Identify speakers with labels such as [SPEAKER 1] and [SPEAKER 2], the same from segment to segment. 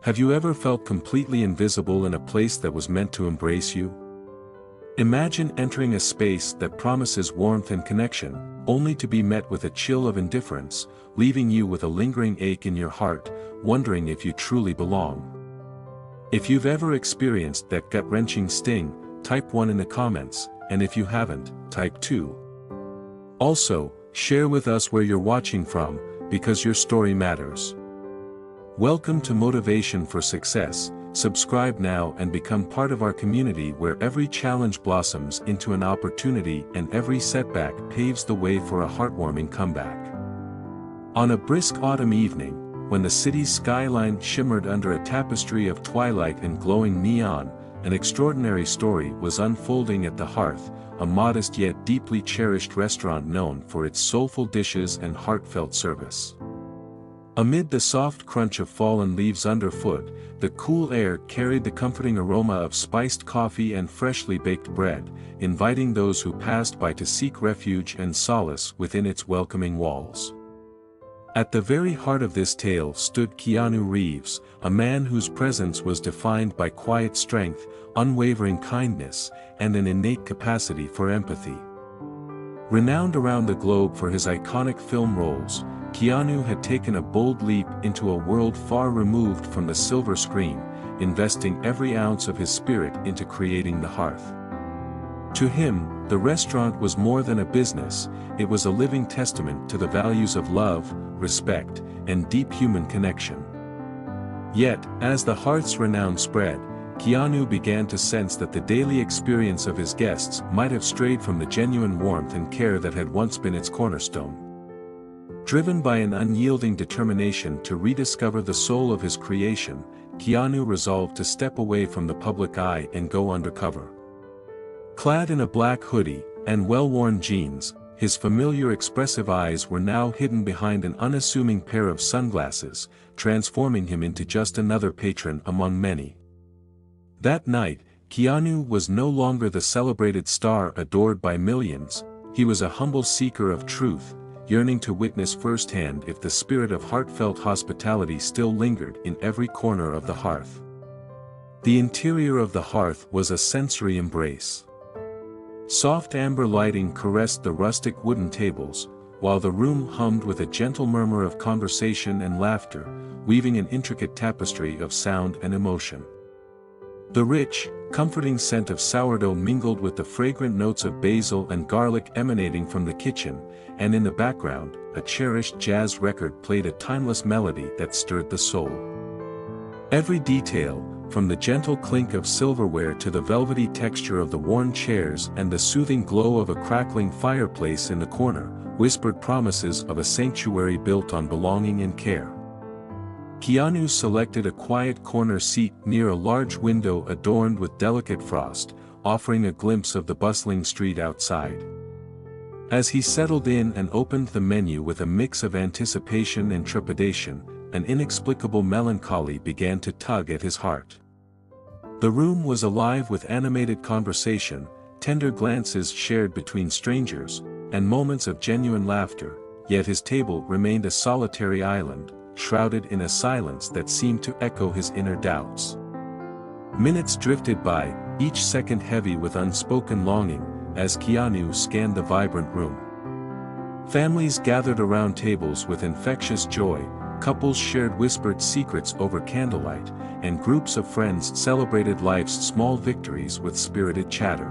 [SPEAKER 1] Have you ever felt completely invisible in a place that was meant to embrace you? Imagine entering a space that promises warmth and connection, only to be met with a chill of indifference, leaving you with a lingering ache in your heart, wondering if you truly belong. If you've ever experienced that gut-wrenching sting, type 1 in the comments, and if you haven't, type 2. Also, share with us where you're watching from, because your story matters. Welcome to Motivation for Success. Subscribe now and become part of our community where every challenge blossoms into an opportunity and every setback paves the way for a heartwarming comeback. On a brisk autumn evening, when the city's skyline shimmered under a tapestry of twilight and glowing neon, an extraordinary story was unfolding at the Hearth, a modest yet deeply cherished restaurant known for its soulful dishes and heartfelt service. Amid the soft crunch of fallen leaves underfoot, the cool air carried the comforting aroma of spiced coffee and freshly baked bread, inviting those who passed by to seek refuge and solace within its welcoming walls. At the very heart of this tale stood Keanu Reeves, a man whose presence was defined by quiet strength, unwavering kindness, and an innate capacity for empathy. Renowned around the globe for his iconic film roles, Keanu had taken a bold leap into a world far removed from the silver screen, investing every ounce of his spirit into creating the Hearth. To him, the restaurant was more than a business, it was a living testament to the values of love, respect, and deep human connection. Yet, as the Hearth's renown spread, Keanu began to sense that the daily experience of his guests might have strayed from the genuine warmth and care that had once been its cornerstone. Driven by an unyielding determination to rediscover the soul of his creation, Keanu resolved to step away from the public eye and go undercover. Clad in a black hoodie and well-worn jeans, his familiar expressive eyes were now hidden behind an unassuming pair of sunglasses, transforming him into just another patron among many. That night, Keanu was no longer the celebrated star adored by millions, he was a humble seeker of truth, yearning to witness firsthand if the spirit of heartfelt hospitality still lingered in every corner of the Hearth. The interior of the Hearth was a sensory embrace. Soft amber lighting caressed the rustic wooden tables, while the room hummed with a gentle murmur of conversation and laughter, weaving an intricate tapestry of sound and emotion. The rich, comforting scent of sourdough mingled with the fragrant notes of basil and garlic emanating from the kitchen, and in the background, a cherished jazz record played a timeless melody that stirred the soul. Every detail, from the gentle clink of silverware to the velvety texture of the worn chairs and the soothing glow of a crackling fireplace in the corner, whispered promises of a sanctuary built on belonging and care. Keanu selected a quiet corner seat near a large window adorned with delicate frost, offering a glimpse of the bustling street outside. As he settled in and opened the menu with a mix of anticipation and trepidation, an inexplicable melancholy began to tug at his heart. The room was alive with animated conversation, tender glances shared between strangers, and moments of genuine laughter, yet his table remained a solitary island, shrouded in a silence that seemed to echo his inner doubts. Minutes drifted by, each second heavy with unspoken longing, as Keanu scanned the vibrant room. Families gathered around tables with infectious joy, couples shared whispered secrets over candlelight, and groups of friends celebrated life's small victories with spirited chatter.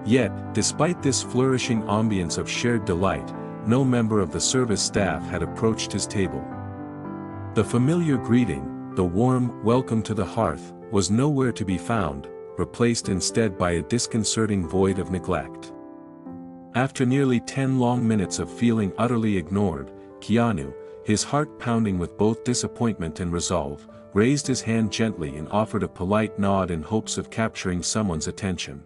[SPEAKER 1] Yet, despite this flourishing ambience of shared delight, no member of the service staff had approached his table. The familiar greeting, the warm "welcome to the Hearth," was nowhere to be found, replaced instead by a disconcerting void of neglect. After nearly 10 long minutes of feeling utterly ignored, Keanu, his heart pounding with both disappointment and resolve, raised his hand gently and offered a polite nod in hopes of capturing someone's attention.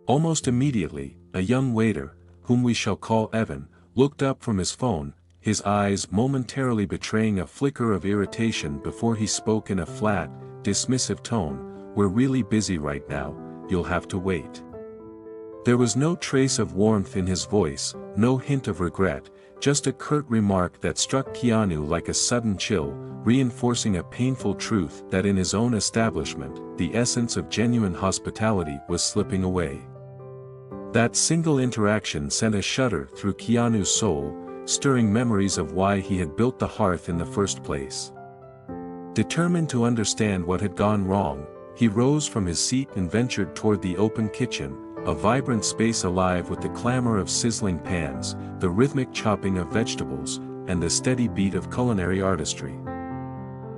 [SPEAKER 1] Almost immediately, a young waiter, whom we shall call Evan, looked up from his phone, his eyes momentarily betraying a flicker of irritation before he spoke in a flat, dismissive tone, "We're really busy right now, you'll have to wait." There was no trace of warmth in his voice, no hint of regret, just a curt remark that struck Keanu like a sudden chill, reinforcing a painful truth that in his own establishment, the essence of genuine hospitality was slipping away. That single interaction sent a shudder through Keanu's soul, stirring memories of why he had built the hearth in the first place. Determined to understand what had gone wrong, he rose from his seat and ventured toward the open kitchen, a vibrant space alive with the clamor of sizzling pans, the rhythmic chopping of vegetables, and the steady beat of culinary artistry.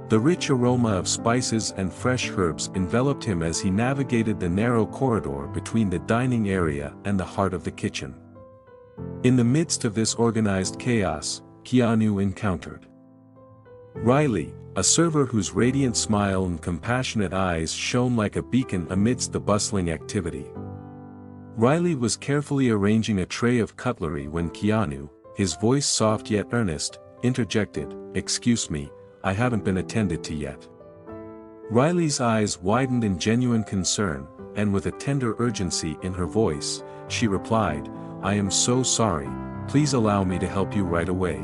[SPEAKER 1] The rich aroma of spices and fresh herbs enveloped him as he navigated the narrow corridor between the dining area and the heart of the kitchen. In the midst of this organized chaos, Keanu encountered Riley, a server whose radiant smile and compassionate eyes shone like a beacon amidst the bustling activity. Riley was carefully arranging a tray of cutlery when Keanu, his voice soft yet earnest, interjected, "Excuse me, I haven't been attended to yet." Riley's eyes widened in genuine concern, and with a tender urgency in her voice, she replied, "I am so sorry, please allow me to help you right away."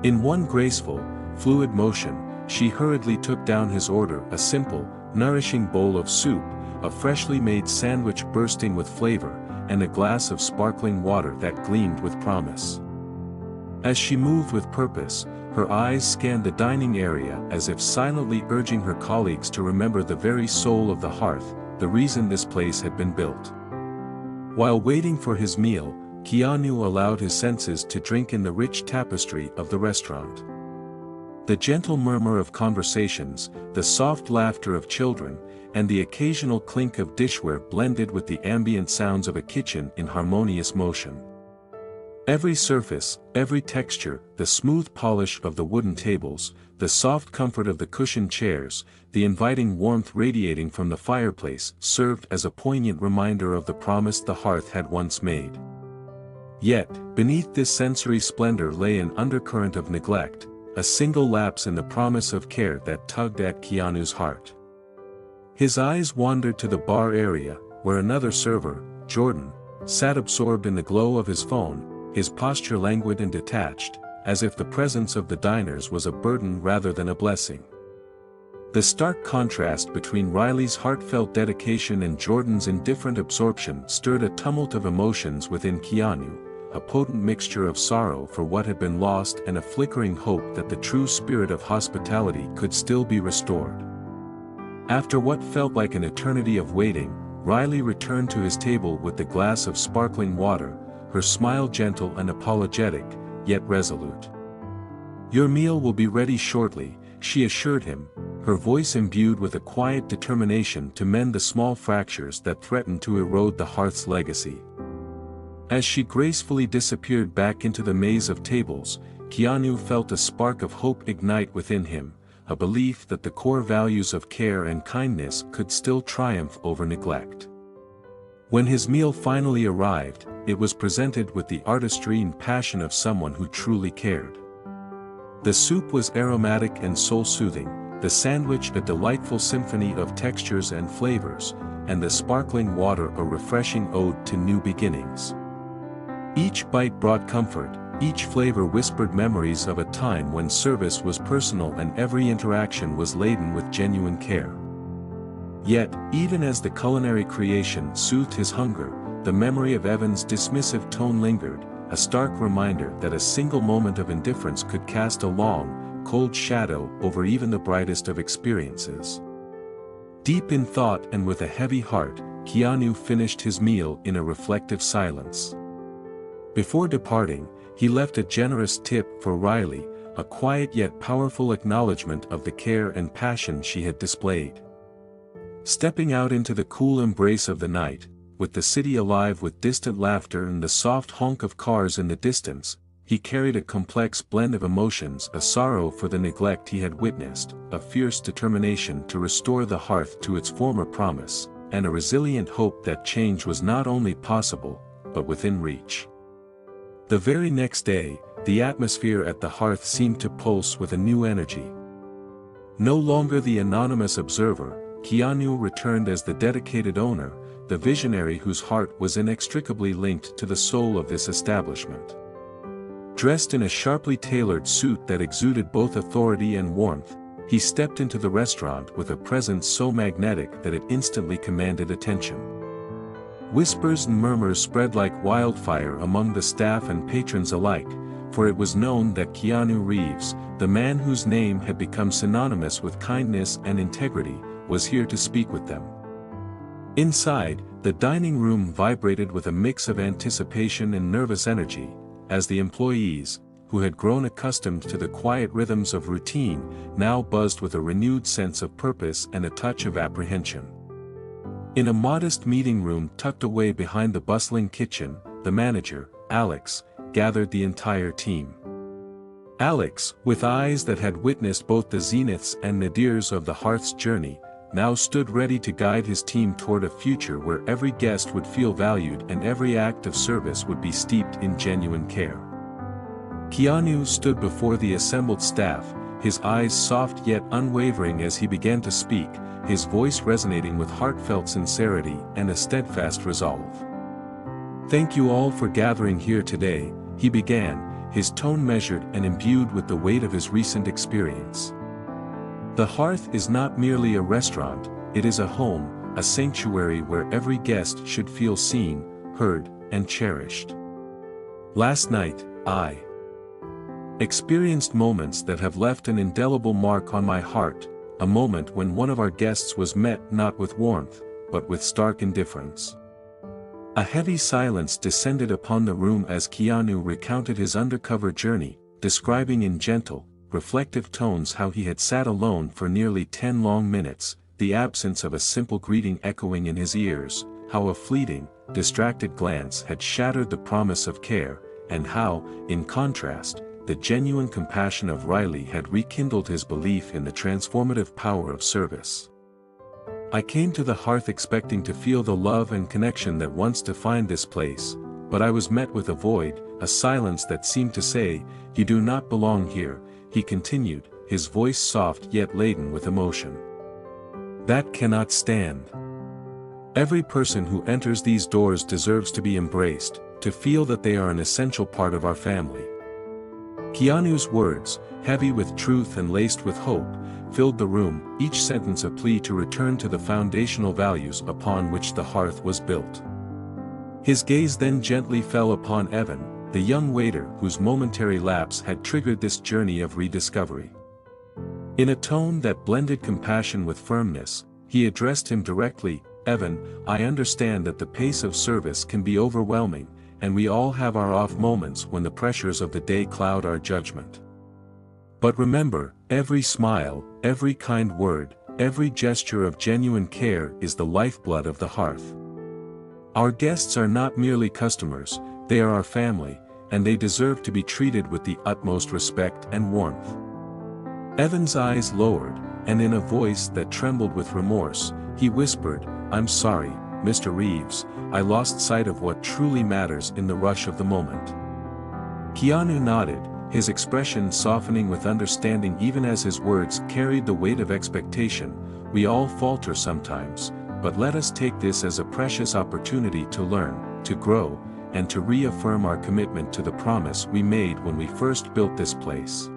[SPEAKER 1] In one graceful, fluid motion, she hurriedly took down his order, a simple, nourishing bowl of soup, a freshly made sandwich bursting with flavor, and a glass of sparkling water that gleamed with promise. As she moved with purpose, her eyes scanned the dining area as if silently urging her colleagues to remember the very soul of the hearth, the reason this place had been built. While waiting for his meal, Keanu allowed his senses to drink in the rich tapestry of the restaurant. The gentle murmur of conversations, the soft laughter of children, and the occasional clink of dishware blended with the ambient sounds of a kitchen in harmonious motion. Every surface, every texture, the smooth polish of the wooden tables, the soft comfort of the cushioned chairs, the inviting warmth radiating from the fireplace served as a poignant reminder of the promise the hearth had once made. Yet, beneath this sensory splendor lay an undercurrent of neglect, a single lapse in the promise of care that tugged at Keanu's heart. His eyes wandered to the bar area, where another server, Jordan, sat absorbed in the glow of his phone, his posture languid and detached, as if the presence of the diners was a burden rather than a blessing. The stark contrast between Riley's heartfelt dedication and Jordan's indifferent absorption stirred a tumult of emotions within Keanu, a potent mixture of sorrow for what had been lost and a flickering hope that the true spirit of hospitality could still be restored. After what felt like an eternity of waiting, Riley returned to his table with the glass of sparkling water, her smile gentle and apologetic, yet resolute. "Your meal will be ready shortly," she assured him, her voice imbued with a quiet determination to mend the small fractures that threatened to erode the hearth's legacy. As she gracefully disappeared back into the maze of tables, Keanu felt a spark of hope ignite within him, a belief that the core values of care and kindness could still triumph over neglect. When his meal finally arrived, it was presented with the artistry and passion of someone who truly cared. The soup was aromatic and soul-soothing, the sandwich a delightful symphony of textures and flavors, and the sparkling water a refreshing ode to new beginnings. Each bite brought comfort, each flavor whispered memories of a time when service was personal and every interaction was laden with genuine care. Yet, even as the culinary creation soothed his hunger, the memory of Evan's dismissive tone lingered, a stark reminder that a single moment of indifference could cast a long, cold shadow over even the brightest of experiences. Deep in thought and with a heavy heart, Keanu finished his meal in a reflective silence. Before departing, he left a generous tip for Riley, a quiet yet powerful acknowledgement of the care and passion she had displayed. Stepping out into the cool embrace of the night, with the city alive with distant laughter and the soft honk of cars in the distance, he carried a complex blend of emotions: a sorrow for the neglect he had witnessed, a fierce determination to restore the hearth to its former promise, and a resilient hope that change was not only possible, but within reach. The very next day, the atmosphere at the hearth seemed to pulse with a new energy. No longer the anonymous observer, Keanu returned as the dedicated owner, the visionary whose heart was inextricably linked to the soul of this establishment. Dressed in a sharply tailored suit that exuded both authority and warmth, he stepped into the restaurant with a presence so magnetic that it instantly commanded attention. Whispers and murmurs spread like wildfire among the staff and patrons alike, for it was known that Keanu Reeves, the man whose name had become synonymous with kindness and integrity, was here to speak with them. Inside, the dining room vibrated with a mix of anticipation and nervous energy, as the employees, who had grown accustomed to the quiet rhythms of routine, now buzzed with a renewed sense of purpose and a touch of apprehension. In a modest meeting room tucked away behind the bustling kitchen, the manager, Alex, gathered the entire team. Alex, with eyes that had witnessed both the zeniths and nadirs of the hearth's journey, now stood ready to guide his team toward a future where every guest would feel valued and every act of service would be steeped in genuine care. Keanu stood before the assembled staff, his eyes soft yet unwavering as he began to speak, his voice resonating with heartfelt sincerity and a steadfast resolve. "Thank you all for gathering here today," he began, his tone measured and imbued with the weight of his recent experience. "The hearth is not merely a restaurant, it is a home, a sanctuary where every guest should feel seen, heard, and cherished. Last night, I experienced moments that have left an indelible mark on my heart, a moment when one of our guests was met not with warmth, but with stark indifference." A heavy silence descended upon the room as Keanu recounted his undercover journey, describing in gentle, reflective tones how he had sat alone for nearly 10 long minutes, the absence of a simple greeting echoing in his ears, how a fleeting, distracted glance had shattered the promise of care, and how, in contrast, the genuine compassion of Riley had rekindled his belief in the transformative power of service. "I came to the hearth expecting to feel the love and connection that once defined this place, but I was met with a void, a silence that seemed to say, 'You do not belong here,'" he continued, his voice soft yet laden with emotion. "That cannot stand. Every person who enters these doors deserves to be embraced, to feel that they are an essential part of our family." Keanu's words, heavy with truth and laced with hope, filled the room, each sentence a plea to return to the foundational values upon which the hearth was built. His gaze then gently fell upon Evan, the young waiter whose momentary lapse had triggered this journey of rediscovery. In a tone that blended compassion with firmness, he addressed him directly, "Evan, I understand that the pace of service can be overwhelming, and we all have our off moments when the pressures of the day cloud our judgment. But remember, every smile, every kind word, every gesture of genuine care is the lifeblood of the hearth. Our guests are not merely customers, they are our family, and they deserve to be treated with the utmost respect and warmth." Evan's eyes lowered, and in a voice that trembled with remorse, he whispered, "I'm sorry, Mr. Reeves, I lost sight of what truly matters in the rush of the moment." Keanu nodded, his expression softening with understanding even as his words carried the weight of expectation. "We all falter sometimes, but let us take this as a precious opportunity to learn, to grow, and to reaffirm our commitment to the promise we made when we first built this place.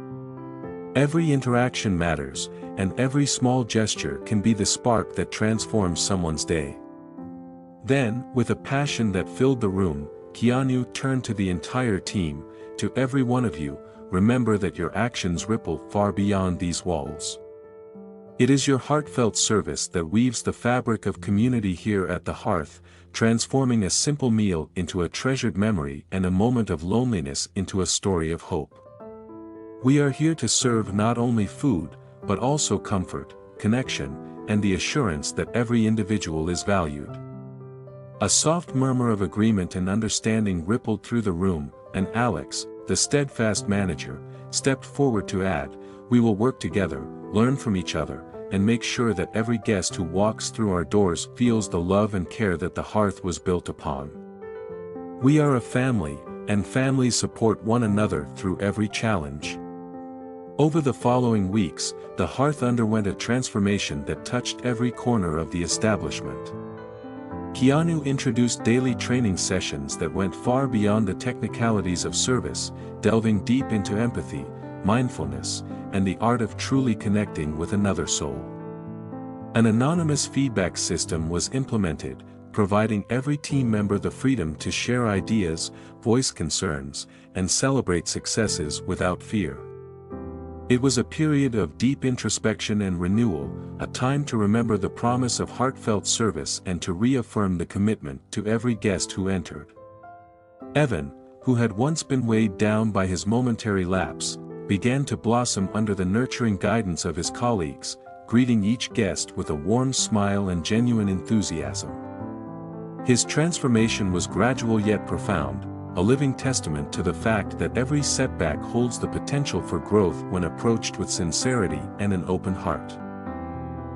[SPEAKER 1] Every interaction matters, and every small gesture can be the spark that transforms someone's day." Then, with a passion that filled the room, Keanu turned to the entire team, "To every one of you, remember that your actions ripple far beyond these walls. It is your heartfelt service that weaves the fabric of community here at the hearth, transforming a simple meal into a treasured memory and a moment of loneliness into a story of hope. We are here to serve not only food, but also comfort, connection, and the assurance that every individual is valued." A soft murmur of agreement and understanding rippled through the room, and Alex, the steadfast manager, stepped forward to add, "We will work together, learn from each other, and make sure that every guest who walks through our doors feels the love and care that the hearth was built upon. We are a family, and families support one another through every challenge." Over the following weeks, the hearth underwent a transformation that touched every corner of the establishment. Keanu introduced daily training sessions that went far beyond the technicalities of service, delving deep into empathy, mindfulness, and the art of truly connecting with another soul. An anonymous feedback system was implemented, providing every team member the freedom to share ideas, voice concerns, and celebrate successes without fear. It was a period of deep introspection and renewal, a time to remember the promise of heartfelt service and to reaffirm the commitment to every guest who entered. Evan, who had once been weighed down by his momentary lapse, began to blossom under the nurturing guidance of his colleagues, greeting each guest with a warm smile and genuine enthusiasm. His transformation was gradual yet profound, a living testament to the fact that every setback holds the potential for growth when approached with sincerity and an open heart.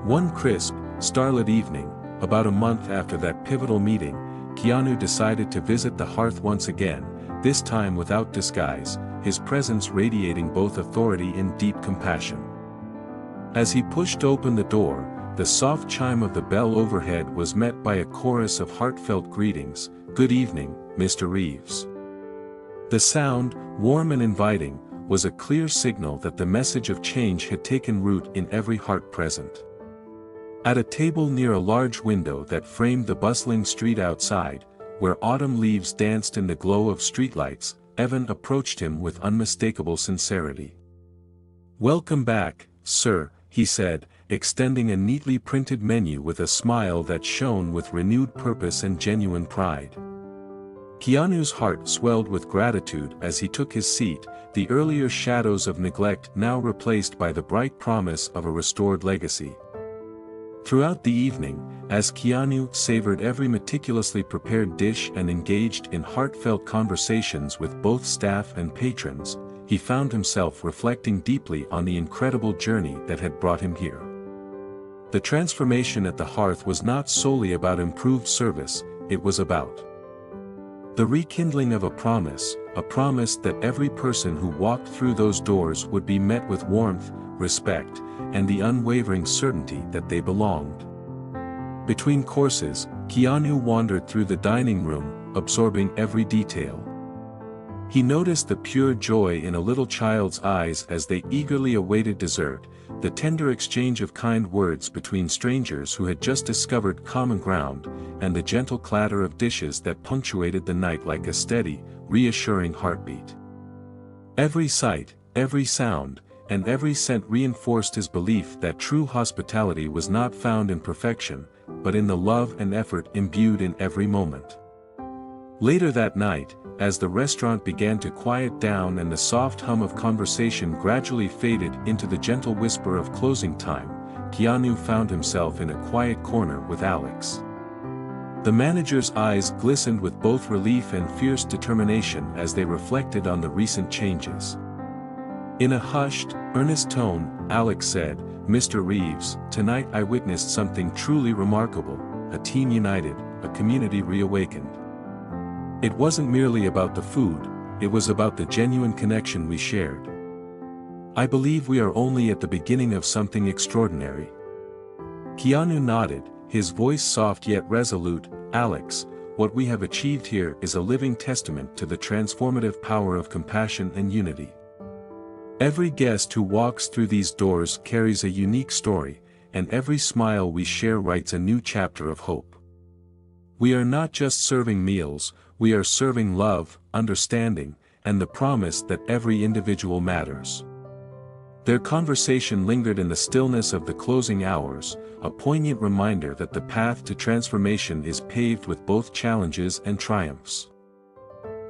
[SPEAKER 1] One crisp, starlit evening, about a month after that pivotal meeting, Keanu decided to visit the hearth once again, this time without disguise, his presence radiating both authority and deep compassion. As he pushed open the door, the soft chime of the bell overhead was met by a chorus of heartfelt greetings. "Good evening, Mr. Reeves." The sound, warm and inviting, was a clear signal that the message of change had taken root in every heart present. At a table near a large window that framed the bustling street outside, where autumn leaves danced in the glow of streetlights, Evan approached him with unmistakable sincerity. "Welcome back, sir," he said, extending a neatly printed menu with a smile that shone with renewed purpose and genuine pride. Keanu's heart swelled with gratitude as he took his seat, the earlier shadows of neglect now replaced by the bright promise of a restored legacy. Throughout the evening, as Keanu savored every meticulously prepared dish and engaged in heartfelt conversations with both staff and patrons, he found himself reflecting deeply on the incredible journey that had brought him here. The transformation at the hearth was not solely about improved service, it was about the rekindling of a promise that every person who walked through those doors would be met with warmth, respect, and the unwavering certainty that they belonged. Between courses, Keanu wandered through the dining room, absorbing every detail. He noticed the pure joy in a little child's eyes as they eagerly awaited dessert, the tender exchange of kind words between strangers who had just discovered common ground, and the gentle clatter of dishes that punctuated the night like a steady, reassuring heartbeat. Every sight, every sound, and every scent reinforced his belief that true hospitality was not found in perfection, but in the love and effort imbued in every moment. Later that night, as the restaurant began to quiet down and the soft hum of conversation gradually faded into the gentle whisper of closing time, Keanu found himself in a quiet corner with Alex. The manager's eyes glistened with both relief and fierce determination as they reflected on the recent changes. In a hushed, earnest tone, Alex said, "Mr. Reeves, tonight I witnessed something truly remarkable, a team united, a community reawakened. It wasn't merely about the food, it was about the genuine connection we shared. I believe we are only at the beginning of something extraordinary." Keanu nodded, his voice soft yet resolute. "Alex, what we have achieved here is a living testament to the transformative power of compassion and unity. Every guest who walks through these doors carries a unique story, and every smile we share writes a new chapter of hope. We are not just serving meals, we are serving love, understanding, and the promise that every individual matters." Their conversation lingered in the stillness of the closing hours, a poignant reminder that the path to transformation is paved with both challenges and triumphs.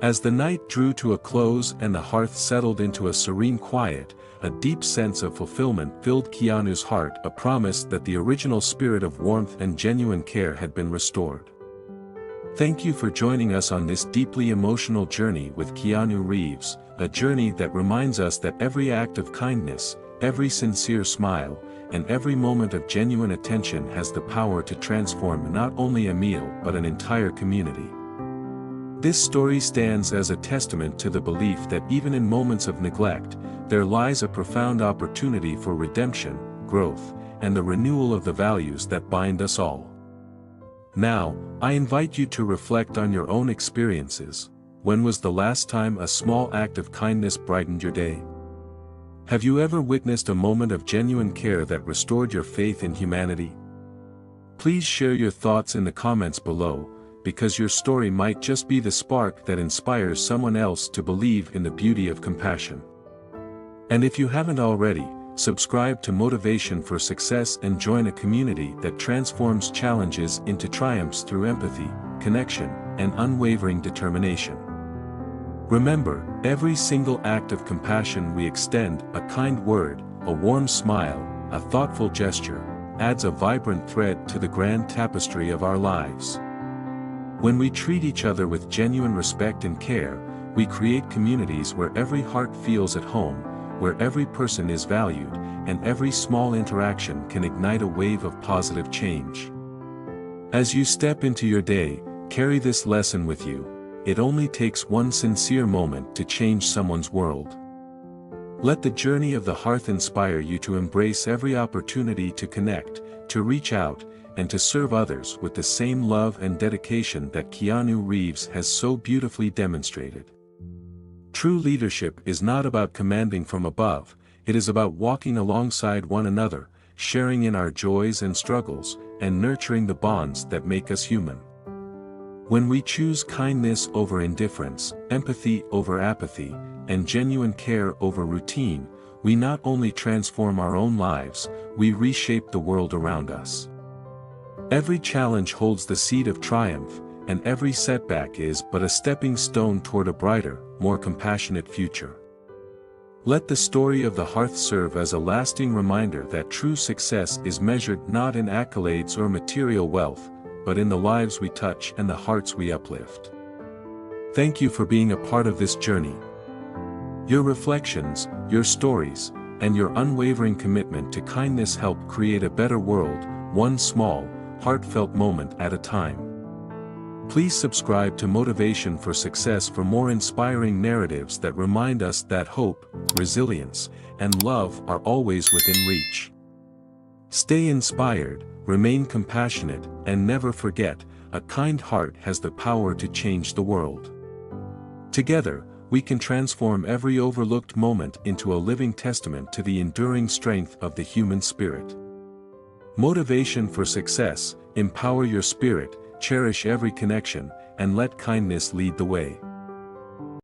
[SPEAKER 1] As the night drew to a close and the hearth settled into a serene quiet, a deep sense of fulfillment filled Keanu's heart, a promise that the original spirit of warmth and genuine care had been restored. Thank you for joining us on this deeply emotional journey with Keanu Reeves, a journey that reminds us that every act of kindness, every sincere smile, and every moment of genuine attention has the power to transform not only a meal but an entire community. This story stands as a testament to the belief that even in moments of neglect, there lies a profound opportunity for redemption, growth, and the renewal of the values that bind us all. Now, I invite you to reflect on your own experiences. When was the last time a small act of kindness brightened your day? Have you ever witnessed a moment of genuine care that restored your faith in humanity? Please share your thoughts in the comments below, because your story might just be the spark that inspires someone else to believe in the beauty of compassion. And if you haven't already, subscribe to Motivation for Success and join a community that transforms challenges into triumphs through empathy, connection, and unwavering determination. Remember, every single act of compassion we extend, a kind word, a warm smile, a thoughtful gesture, adds a vibrant thread to the grand tapestry of our lives. When we treat each other with genuine respect and care, we create communities where every heart feels at home, where every person is valued, and every small interaction can ignite a wave of positive change. As you step into your day, carry this lesson with you: it only takes one sincere moment to change someone's world. Let the journey of the hearth inspire you to embrace every opportunity to connect, to reach out, and to serve others with the same love and dedication that Keanu Reeves has so beautifully demonstrated. True leadership is not about commanding from above, it is about walking alongside one another, sharing in our joys and struggles, and nurturing the bonds that make us human. When we choose kindness over indifference, empathy over apathy, and genuine care over routine, we not only transform our own lives, we reshape the world around us. Every challenge holds the seed of triumph, and every setback is but a stepping stone toward a brighter, more compassionate future. Let the story of the hearth serve as a lasting reminder that true success is measured not in accolades or material wealth, but in the lives we touch and the hearts we uplift. Thank you for being a part of this journey. Your reflections, your stories, and your unwavering commitment to kindness help create a better world, one small, heartfelt moment at a time. Please subscribe to Motivation for Success for more inspiring narratives that remind us that hope, resilience, and love are always within reach. Stay inspired, remain compassionate, and never forget, a kind heart has the power to change the world. Together, we can transform every overlooked moment into a living testament to the enduring strength of the human spirit. Motivation for Success: empower your spirit, cherish every connection, and let kindness lead the way.